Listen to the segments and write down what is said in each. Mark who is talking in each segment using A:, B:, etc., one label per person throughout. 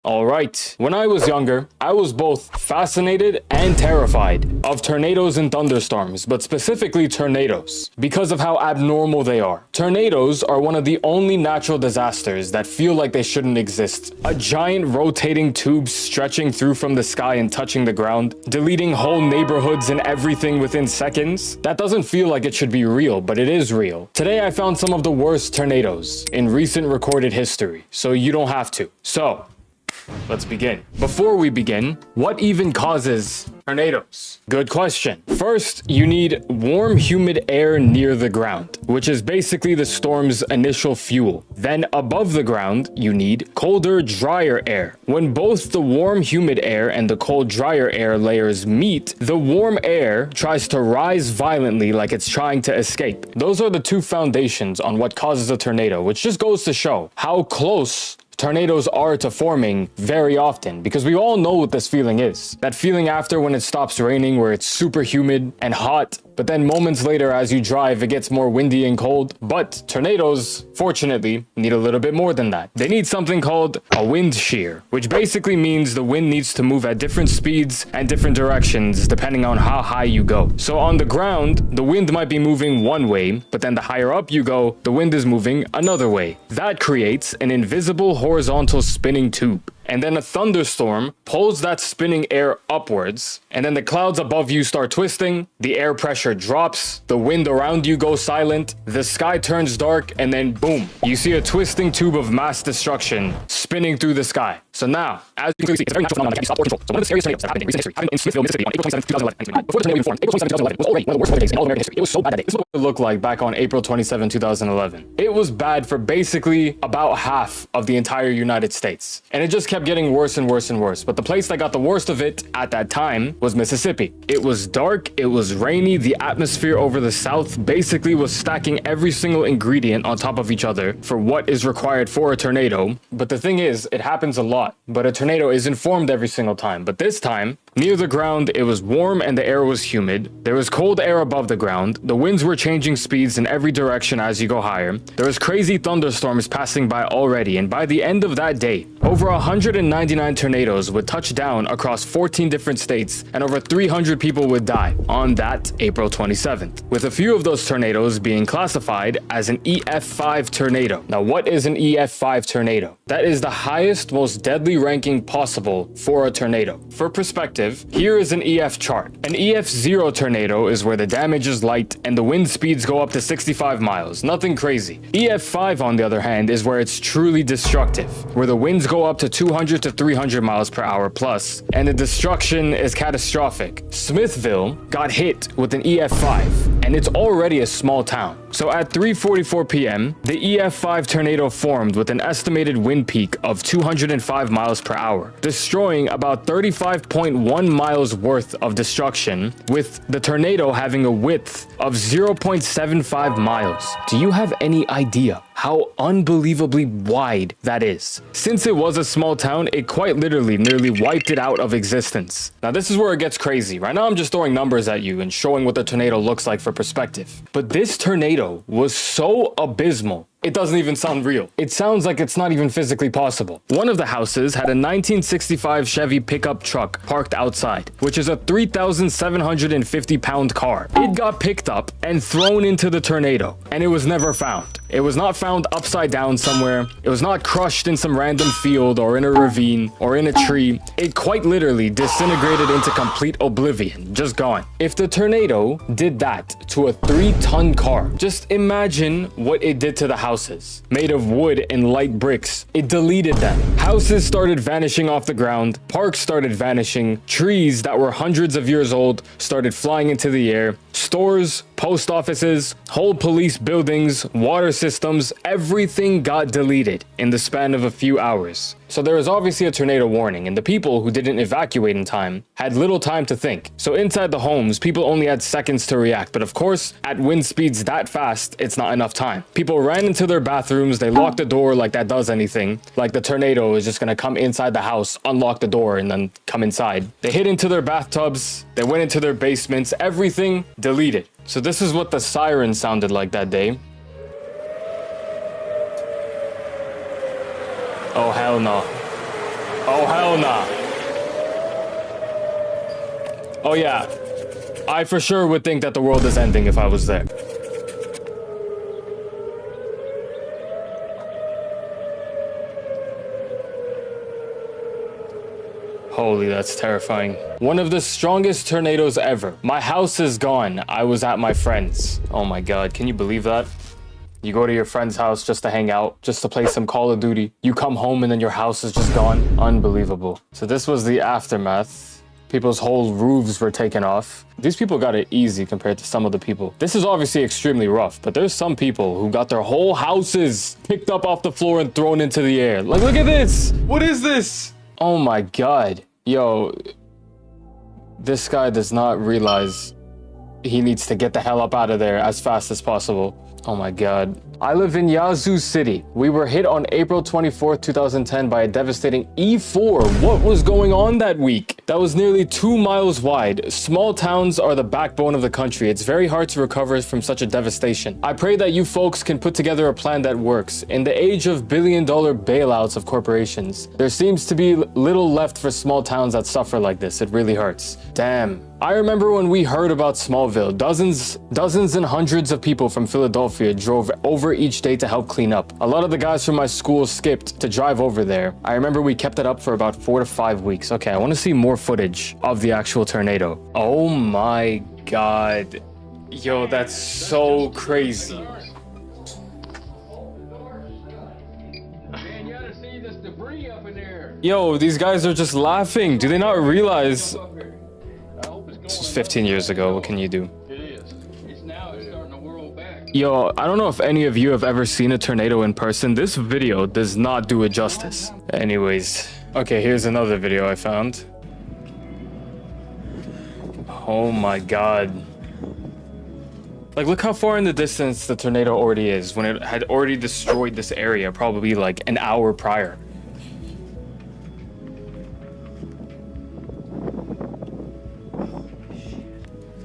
A: Alright, when I was younger, I was both fascinated and terrified of tornadoes and thunderstorms, but specifically tornadoes, because of how abnormal they are. Tornadoes are one of the only natural disasters that feel like they shouldn't exist. A giant rotating tube stretching through from the sky and touching the ground, deleting whole neighborhoods and everything within seconds. That doesn't feel like it should be real, but it is real. Today I found some of the worst tornadoes in recent recorded history, so you don't have to. So, let's begin. Before we begin, what even causes tornadoes? Good question. First, you need warm, humid air near the ground, which is basically the storm's initial fuel. Then above the ground, you need colder, drier air. When both the warm, humid air and the cold, drier air layers meet, the warm air tries to rise violently like it's trying to escape. Those are the two foundations on what causes a tornado, which just goes to show how close tornadoes are to forming very often, because we all know what this feeling is. That feeling after when it stops raining where it's super humid and hot, but then moments later as you drive it gets more windy and cold. But tornadoes, fortunately, need a little bit more than that. They need something called a wind shear, which basically means the wind needs to move at different speeds and different directions depending on how high you go. So on the ground, the wind might be moving one way, but then the higher up you go, the wind is moving another way. That creates an invisible horizontal spinning tube. And then a thunderstorm pulls that spinning air upwards, and then the clouds above you start twisting, the air pressure drops, the wind around you goes silent, the sky turns dark, and then boom, you see a twisting tube of mass destruction spinning through the sky. So now, as you can see, it's a very natural phenomenon that can be stopped or controlled. So one of the scariest tornadoes that happened in recent history happened in Smithville, Mississippi on April 27, 2011. Before the tornado even formed, April 27, 2011 was already one of the worst weather days in all of American history. It was so bad that day. This is what it looked like back on April 27, 2011. It was bad for basically about half of the entire United States. And it just kept getting worse and worse and worse. But the place that got the worst of it at that time was Mississippi. It was dark, it was rainy, the atmosphere over the south basically was stacking every single ingredient on top of each other for what is required for a tornado. But the thing is, it happens a lot, but a tornado isn't formed every single time. But this time, near the ground, it was warm and the air was humid. There was cold air above the ground. The winds were changing speeds in every direction as you go higher. There was crazy thunderstorms passing by already, and by the end of that day, over 199 tornadoes would touch down across 14 different states, and over 300 people would die on that April 27th, with a few of those tornadoes being classified as an EF5 tornado. Now, what is an EF5 tornado? That is the highest, most deadly ranking possible for a tornado. For perspective, here is an EF chart. An EF0 tornado is where the damage is light and the wind speeds go up to 65 miles. Nothing crazy. EF5, on the other hand, is where it's truly destructive, where the winds go up to 200 to 300 miles per hour plus, and the destruction is catastrophic. Smithville got hit with an EF5, and it's already a small town. So at 3:44 p.m., the EF5 tornado formed with an estimated wind peak of 205 miles per hour, destroying about 35.1 miles worth of destruction, with the tornado having a width of 0.75 miles. Do you have any idea how unbelievably wide that is? Since it was a small town, it quite literally nearly wiped it out of existence. Now this is where it gets crazy. Right now I'm just throwing numbers at you and showing what the tornado looks like for perspective. But this tornado was so abysmal, it doesn't even sound real. It sounds like it's not even physically possible. One of the houses had a 1965 Chevy pickup truck parked outside, which is a 3,750 pound car. It got picked up and thrown into the tornado, and it was never found. It was not found upside down somewhere. It was not crushed in some random field or in a ravine or in a tree. It quite literally disintegrated into complete oblivion, just gone. If the tornado did that to a 3-ton car, just imagine what it did to the houses, made of wood and light bricks. It deleted them. Houses started vanishing off the ground. Parks started vanishing. Trees that were hundreds of years old started flying into the air. Stores, post offices, whole police buildings, water systems, everything got deleted in the span of a few hours. So there was obviously a tornado warning, and the people who didn't evacuate in time had little time to think. So inside the homes, people only had seconds to react, but of course, at wind speeds that fast, it's not enough time. People ran into their bathrooms, they locked the door like that does anything, like the tornado is just gonna come inside the house, unlock the door, and then come inside. They hid into their bathtubs, they went into their basements, everything deleted. So this is what the siren sounded like that day. Oh, hell no. Oh, hell nah. Oh, yeah. I for sure would think that the world is ending if I was there. Holy, that's terrifying. One of the strongest tornadoes ever. My house is gone. I was at my friend's. Oh my God, can you believe that? You go to your friend's house just to hang out, just to play some Call of Duty. You come home and then your house is just gone. Unbelievable. So this was the aftermath. People's whole roofs were taken off. These people got it easy compared to some of the people. This is obviously extremely rough, but there's some people who got their whole houses picked up off the floor and thrown into the air. Like, look at this. What is this? Oh my God. Yo, this guy does not realize he needs to get the hell up out of there as fast as possible. Oh my God. I live in Yazoo City. We were hit on April 24th, 2010 by a devastating E4. What was going on that week? That was nearly 2 miles wide. Small towns are the backbone of the country. It's very hard to recover from such a devastation. I pray that you folks can put together a plan that works. In the age of billion-dollar bailouts of corporations, there seems to be little left for small towns that suffer like this. It really hurts. Damn. I remember when we heard about Smallville, dozens and hundreds of people from Philadelphia drove over each day to help clean up. A lot of the guys from my school skipped to drive over there. I remember we kept it up for about 4 to 5 weeks. Okay, I want to see more footage of the actual tornado. Oh my God. Yo, that's so crazy.
B: Man, you gotta see this debris up in there.
A: Yo, these guys are just laughing. Do they not realize? This was 15 years ago. What can you do?
B: It is. It's starting to whirl back.
A: Yo, I don't know if any of you have ever seen a tornado in person. This video does not do it justice. Anyways, okay, here's another video I found. Oh my God. Like, look how far in the distance the tornado already is when it had already destroyed this area probably like an hour prior.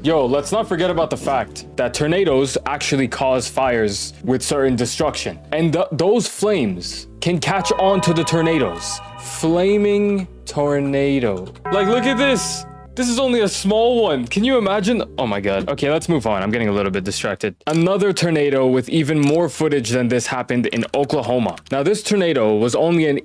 A: Yo, let's not forget about the fact that tornadoes actually cause fires with certain destruction. And those flames can catch on to the tornadoes. Flaming tornado. Like, look at this. This is only a small one. Can you imagine? Oh my God. Okay, let's move on. I'm getting a little bit distracted. Another tornado with even more footage than this happened in Oklahoma. Now, this tornado was only an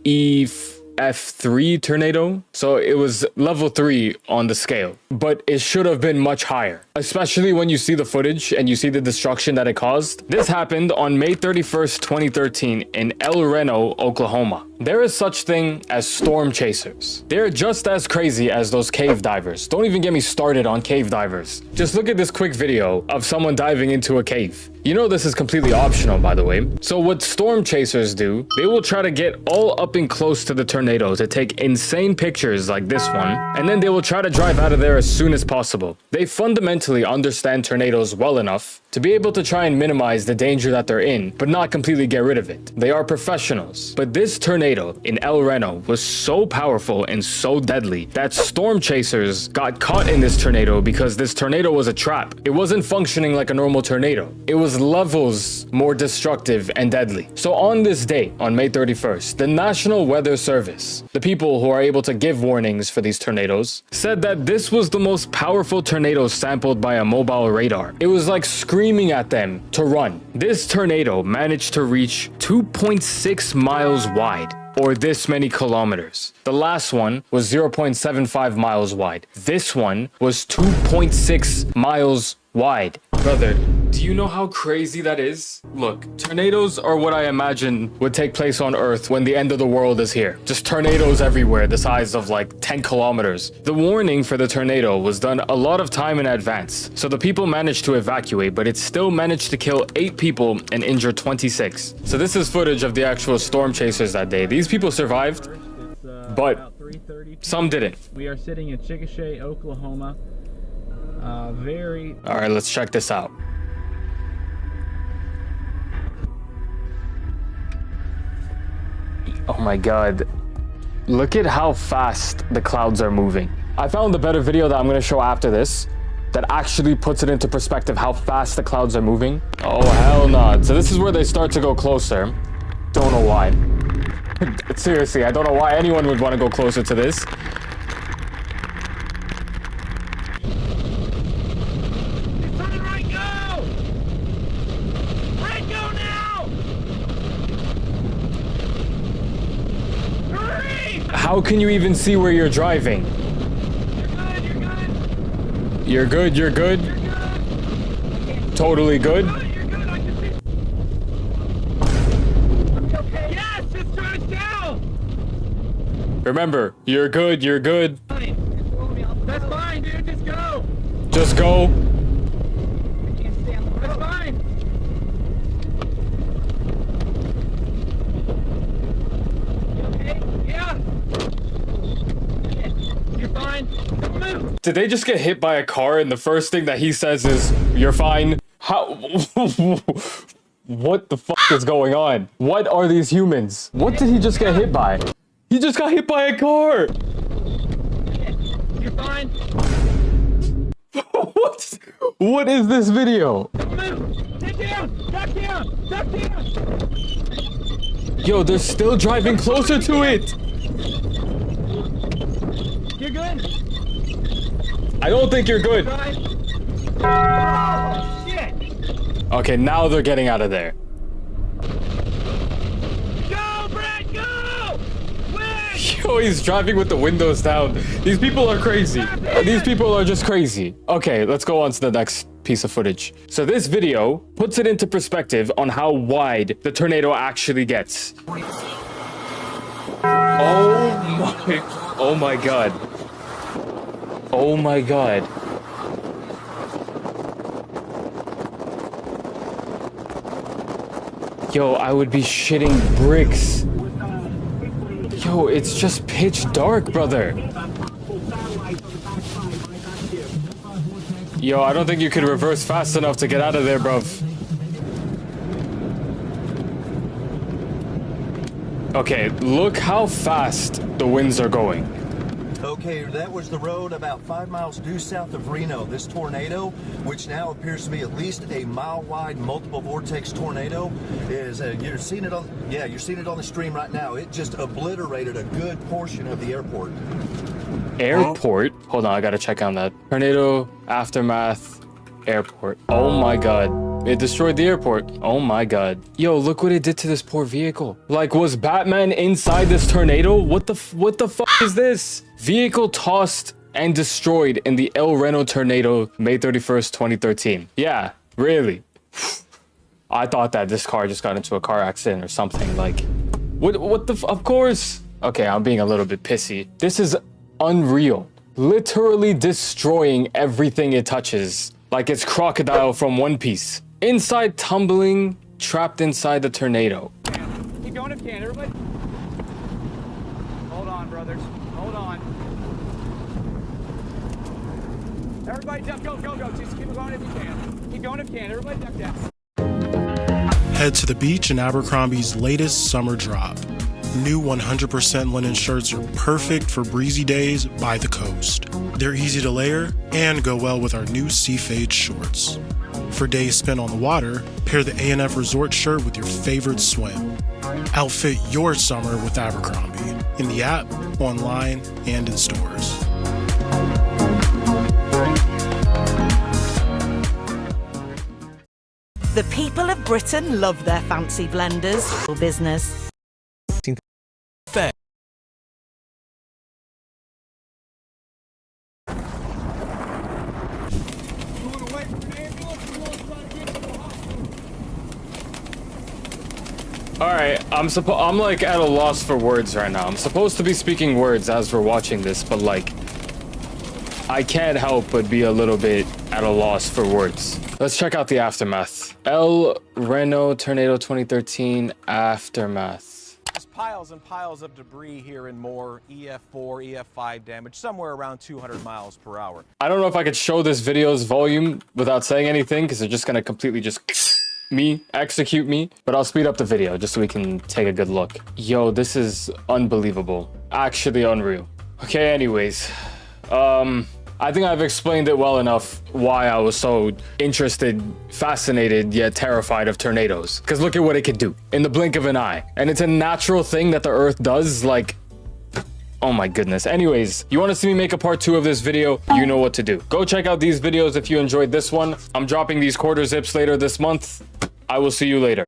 A: F3 tornado, so it was level 3 on the scale, but it should have been much higher, especially when you see the footage and you see the destruction that it caused. This happened on May 31st, 2013 in El Reno, Oklahoma. There is such thing as storm chasers. They're just as crazy as those cave divers. Don't even get me started on cave divers. Just look at this quick video of someone diving into a cave. You know this is completely optional, by the way. So what storm chasers do, they will try to get all up and close to the tornado to take insane pictures like this one, and then they will try to drive out of there as soon as possible. They fundamentally understand tornadoes well enough to be able to try and minimize the danger that they're in, but not completely get rid of it. They are professionals. But this tornado in El Reno was so powerful and so deadly that storm chasers got caught in this tornado because this tornado was a trap. It wasn't functioning like a normal tornado. It was levels more destructive and deadly. So on this date, on May 31st, the National Weather Service, the people who are able to give warnings for these tornadoes, said that this was the most powerful tornado sampled by a mobile radar. It was like screaming at them to run. This tornado managed to reach 2.6 miles wide, or this many kilometers. The last one was 0.75 miles wide. This one was 2.6 miles wide. Brother, do you know how crazy that is? Look, tornadoes are what I imagine would take place on Earth when the end of the world is here. Just tornadoes everywhere, the size of like 10 kilometers. The warning for the tornado was done a lot of time in advance, so the people managed to evacuate, but it still managed to kill 8 people and injure 26. So this is footage of the actual storm chasers that day. These people survived, but some didn't.
C: We are sitting in Chickasha, Oklahoma.
A: All right, let's check this out. Oh my God. Look at how fast the clouds are moving. I found a better video that I'm going to show after this that actually puts it into perspective how fast the clouds are moving. Oh, hell no. So this is where they start to go closer. Don't know why. Seriously, I don't know why anyone would want to go closer to this.
C: Turn right, go! Right, go now! Hurry!
A: How can you even see where you're driving?
C: You're good,
A: You're good, you're good.
C: you're good.
A: Totally good.
C: You're good, I can see. Okay. Yes, just turn it down!
A: Remember, you're good, you're good.
C: That's fine, dude, just go!
A: Just go.
C: That's fine! Okay, yeah! You're fine. Don't move!
A: Did they just get hit by a car and the first thing that he says is, you're fine? How? What the fuck is going on? What are these humans? What did he just get hit by? He just got hit by a car!
C: You're fine.
A: What is this video?
C: Don't move! Sit down! Duck down! Duck down!
A: Yo, they're still driving closer to it!
C: You're good?
A: I don't think you're good.
C: Right? Oh, shit!
A: Okay, now they're getting out of there.
C: Go, Brett, go! Quick!
A: Yo, he's driving with the windows down. These people are crazy. These people are just crazy. Okay, let's go on to the next piece of footage. So this video puts it into perspective on how wide the tornado actually gets. Oh my god. Oh my god. Yo, I would be shitting bricks. Yo, it's just pitch dark, brother. Yo, I don't think you could reverse fast enough to get out of there, bruv. Okay, look how fast the winds are going.
D: Okay, that was the road about 5 miles due south of Reno. This tornado, which now appears to be at least a mile-wide multiple vortex tornado, is you're seeing it on you're seeing it on the stream right now. It just obliterated a good portion of the airport.
A: Airport? Hold on, I gotta check on that. Tornado, aftermath, airport. Oh my god. It destroyed the airport. Oh my god. Yo, look what it did to this poor vehicle. Like, was Batman inside this tornado? What the fuck is this? Vehicle tossed and destroyed in the El Reno tornado, May 31st, 2013. Yeah, really. I thought that this car just got into a car accident or something. Like, of course. Okay, I'm being a little bit pissy. This is unreal. Literally destroying everything it touches. Like it's Crocodile from One Piece. Inside tumbling, trapped inside the tornado.
C: Keep going if you can, everybody. Hold on, brothers. Hold on. Everybody duck, go. Just keep going if you can. Keep going if you can. Everybody duck down.
E: Head to the beach in Abercrombie's latest summer drop. New 100% linen shirts are perfect for breezy days by the coast. They're easy to layer and go well with our new Sea Fade shorts. For days spent on the water, pair the A&F Resort shirt with your favorite swim. Outfit your summer with Abercrombie, in the app, online, and in stores.
F: The people of Britain love their fancy blenders. Business.
A: Alright, I'm like at a loss for words right now. I'm supposed to be speaking words as we're watching this, but like, I can't help but be a little bit at a loss for words. Let's check out the aftermath. El Reno Tornado 2013 aftermath.
G: There's piles and piles of debris here and more EF4, EF5 damage, somewhere around 200 miles per hour.
A: I don't know if I could show this video's volume without saying anything, because they're just gonna completely just execute me, but I'll speed up the video just so we can take a good look. Yo, this is unbelievable. Actually unreal. Okay, anyways. I think I've explained it well enough why I was so interested, fascinated, yet terrified of tornadoes. Because look at what it could do in the blink of an eye. And it's a natural thing that the earth does, like, oh my goodness. Anyways, you want to see me make a part 2 of this video, you know what to do. Go check out these videos if you enjoyed this one. I'm dropping these quarter zips later this month. I will see you later.